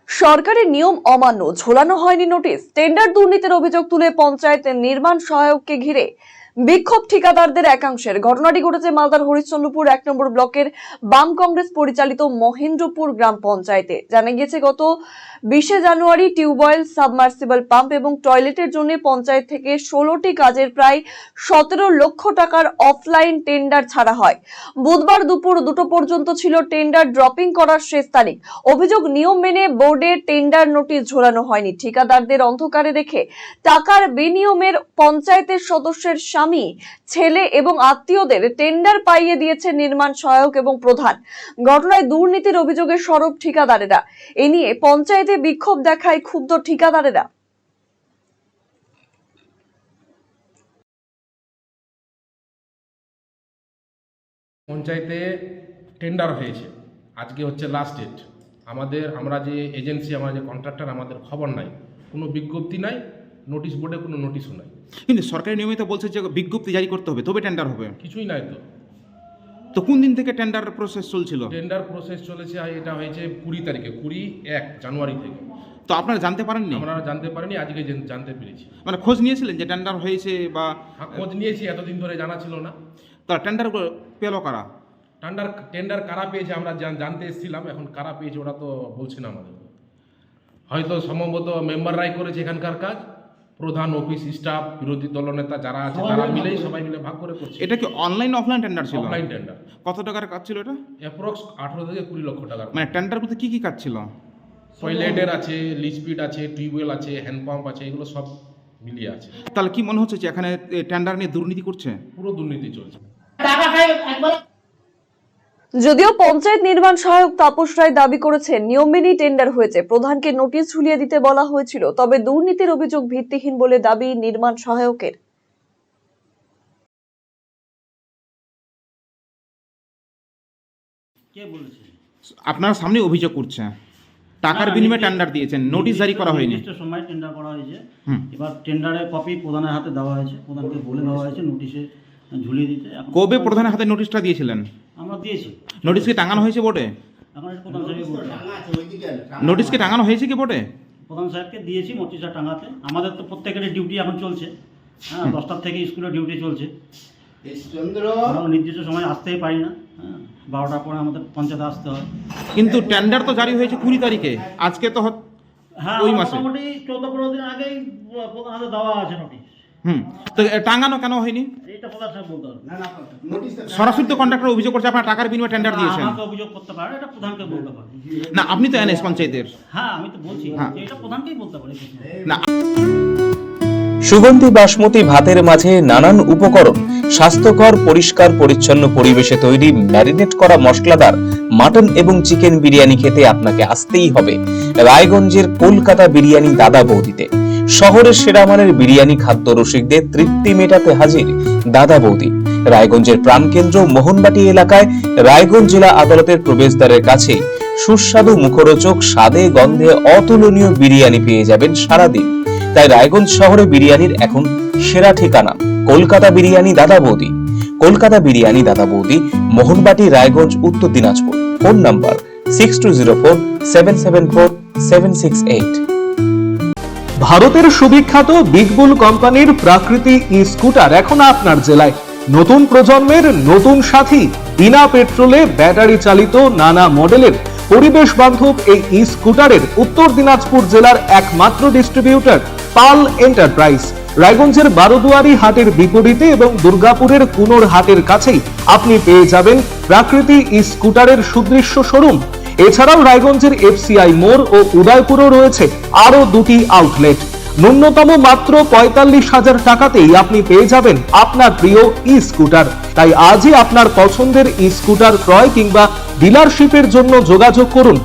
সরকারি নিয়ম অমান্য, ঝোলানো হয়নি নোটিশ, টেন্ডার দুর্নীতির অভিযোগ তুলে পঞ্চায়েতের নির্মাণ সহায়ককে ঘিরে বিক্ষোভ ঠিকাদারদের একাংশের। ঘটনাটি ঘটেছে মালদার হরিশ্চন্দ্রপুর 1 নম্বর ব্লকের বাম কংগ্রেস পরিচালিত মহেন্দ্রপুর গ্রাম পঞ্চায়েতে। জানা গিয়েছে গত 20 জানুয়ারি টিউবওয়েল, সাবমার্সিবল পাম্প এবং টয়লেটের জন্য পঞ্চায়েত থেকে 16টি কাজের প্রায় 17 লক্ষ টাকার অফলাইন টেন্ডার ছাড়া হয়। বুধবার দুপুর 2টো পর্যন্ত ছিল টেন্ডার ড্রপিং করার শেষ তারিখ। অভিযোগ, নিয়ম মেনে বোর্ডে টেন্ডার নোটিশ ঝোলানো হয়নি। ঠিকাদারদের অন্ধকারে রেখে টাকার বিনিময়ের পঞ্চায়েতের সদস্যের স্বামী, ছেলে এবং আত্মীয়দের টেন্ডার পাইয়ে দিয়েছে নির্মাণ সহায়ক এবং প্রধান। ঘটনায় দুর্নীতির অভিযোগে সরব ঠিকাদারেরা। এ নিয়ে পঞ্চায়েতে বিক্ষোভ দেখায় ক্ষুব্ধ ঠিকাদারেরা। পঞ্চায়েতে টেন্ডার হয়েছে, আজকে হচ্ছে লাস্ট ডেট। আমরা যে এজেন্সি, আমরা যে কন্ট্রাক্টর, আমাদের খবর নাই, কোনো বিজ্ঞপ্তি নাই, নোটিশ বোর্ডে কোনো নোটিশও নাই। কিন্তু সরকারি নিয়মিত বলছে যে বিজ্ঞপ্তি জারি করতে হবে তবে টেন্ডার হবে। কিছুই নাই তো। তো কোন দিন থেকে টেন্ডার প্রসেস চলছিল? টেন্ডার প্রসেস চলেছে, এটা হয়েছে 20 তারিখে, 21 জানুয়ারি থেকে। তো আপনারা জানতে পারেননি? আমরা জানতে পারিনি, আজকে জানতে পেরেছি। মানে খোঁজ নিয়েছিলেন যে টেন্ডার হয়েছে বা? খোঁজ নিয়েছি, এতদিন ধরে জানা ছিল না। তা টেন্ডার পেল কারা? টেন্ডার কারা পেয়েছে আমরা জানতে এসেছিলাম, এখন কারা পেয়েছে ওরা তো বলছে না আমাদের। হয়তো সম্ভবত মেম্বাররাই করেছে এখানকার কাজ, প্রধান, অফিস স্টাফ, বিরোধী দলনেতা যারা আছে তারা মিলেই সবাই মিলে ভাগ করে করছে। এটা কি অনলাইন অফলাইন টেন্ডার ছিল? Offline tender. কত টাকার কাজ ছিল এটা? অ্যাপ্রক্স 18 থেকে 20 লক্ষ টাকা। মানে টেন্ডার বলতে কি কি কাজ ছিল? টয়লেটের আছে, লিচপিট আছে, টিউবওয়েল আছে, হ্যান্ড পাম্প আছে, এগুলো সব মিলিয়ে আছে। তাহলে কি মনে হচ্ছে যে এখানে টেন্ডার নিয়ে দুর্নীতি করছে? পুরো দুর্নীতি চলছে। যদিও পঞ্চায়েত নির্মাণ সহায়ক তাপস রায় দাবি করেছেন নিয়ম মেনেই টেন্ডার হয়েছে, প্রধানকে নোটিশ ঝুলিয়ে দিতে বলা হয়েছিল, তবে দুর্নীতির অভিযোগ ভিত্তিহীন বলে দাবি নির্মাণ সহায়কের। আপনার সামনে অভিযোগ করছে টাকার বিনিময়ে টেন্ডার দিয়েছেন, নোটিশ জারি করা হয়নি। নির্দিষ্ট সময় টেন্ডার করা হয়েছে। এবার টেন্ডারের কপি প্রধানের হাতে দেওয়া হয়েছে, প্রধানকে বলে দেওয়া হয়েছে নোটিশে ঝুলিয়ে দিতে। কবে প্রধানের হাতে নোটিশটা দিয়েছিলেন? আমরা দিয়েছি। নোটিশ কি টাঙানো হয়েছে বোর্ডে? এখন এটা প্রধান সাহেব বলতে নোটিশ কি টাঙানো হয়েছে কি বোর্ডে? প্রধান সাহেবকে দিয়েছি নোটিশটা টাঙাতে। আমাদের তো প্রত্যেকেরই ডিউটি এখন চলছে, হ্যাঁ, 10টার থেকে স্কুলের ডিউটি চলছে। আমরা নির্দিষ্ট সময় আসতেই পারি না, হ্যাঁ, 12টার পরে আমাদের পঞ্চায়েতে আসতে হয়। কিন্তু টেন্ডার তো জারি হয়েছে 20 তারিখে, আজকে তো হ্যাঁ, ওই মাসে মোটামুটি 14-15 দিন আগেই প্রধান হাতে দেওয়া আছে নোটিশ। তো টাঙানো কেন হয়নি? এটা প্রধান সাহেব বলতে হবে। সরাসরি তো কন্ট্রাক্টর অভিযোগ করছে আপনারা টাকার বিনিময়ে টেন্ডার দিয়েছেন। আমাকে অভিযোগ করতে পারে, এটা প্রধানকে বলতে পারে। না, আপনি তো এনএস পঞ্চায়েতের। হ্যাঁ, আমি তো বলছি হ্যাঁ। যে এটা প্রধানকেই বলতে পারে। না, সুগন্ধি বাসমতি ভাতের মাঝে নানান উপকরণ, স্বাস্থ্যকর, পরিষ্কার পরিচ্ছন্ন পরিবেশে তৈরি ম্যারিনেট করা মশলাদার মাটন এবং চিকেন বিরিয়ানি খেতে আপনাকে আসতেই হবে রায়গঞ্জের কলকাতা বিরিয়ানি দাদা বৌদিতে। শহরের সেরা মানের বিরিয়ানি খাদ্য রসিকদের তৃপ্তি মেটাতে হাজির দাদা বৌদি। রায়গঞ্জের প্রাণকেন্দ্র মোহনবাটি এলাকায় রায়গঞ্জ জেলা আদালতের প্রবেশদ্বারের কাছে সুস্বাদু, মুখরোচক, স্বাদে গন্ধে অতুলনীয় বিরিয়ানি পেয়ে যাবেন সারাদিন। তাই রায়গঞ্জ শহরে বিরিয়ানির এখন সেরা ঠিকানা কলকাতা বিরিয়ানি দাদা বৌদি। কলকাতা বিরিয়ানি দাদা বৌদি, মোহনবাটি, রায়গঞ্জ, উত্তর দিনাজপুর। Phone number 6204774768। ভারতের সুবিখ্যাত বিগ বুল কোম্পানির প্রাকৃতি ই স্কুটার এখন আপনার জেলায়। নতুন প্রজন্মের নতুন সাথী, বিনা পেট্রোলে ব্যাটারি চালিত নানা মডেলের পরিবেশ বান্ধব এই ই স্কুটারের উত্তর দিনাজপুর জেলার একমাত্র ডিস্ট্রিবিউটর পাল এন্টারপ্রাইজ। রায়গঞ্জের বারোদুয়ারি হাটের বিপরীতে এবং দুর্গাপুরের কুনোর হাটের কাছেই আপনি পেয়ে যাবেন প্রাকৃতি ই স্কুটারের সুদৃশ্য শোরুম। এছাড়াও রায়গঞ্জের এফসিআই মোড় ও উদয়পুরও রয়েছে আরো 2টি আউটলেট। ন্যূনতম মাত্র 45,000 টাকাতেই আপনি পেয়ে যাবেন আপনার প্রিয় ই স্কুটার। তাই আজই আপনার পছন্দের ই স্কুটার ক্রয় কিংবা ডিলারশিপের জন্য যোগাযোগ করুন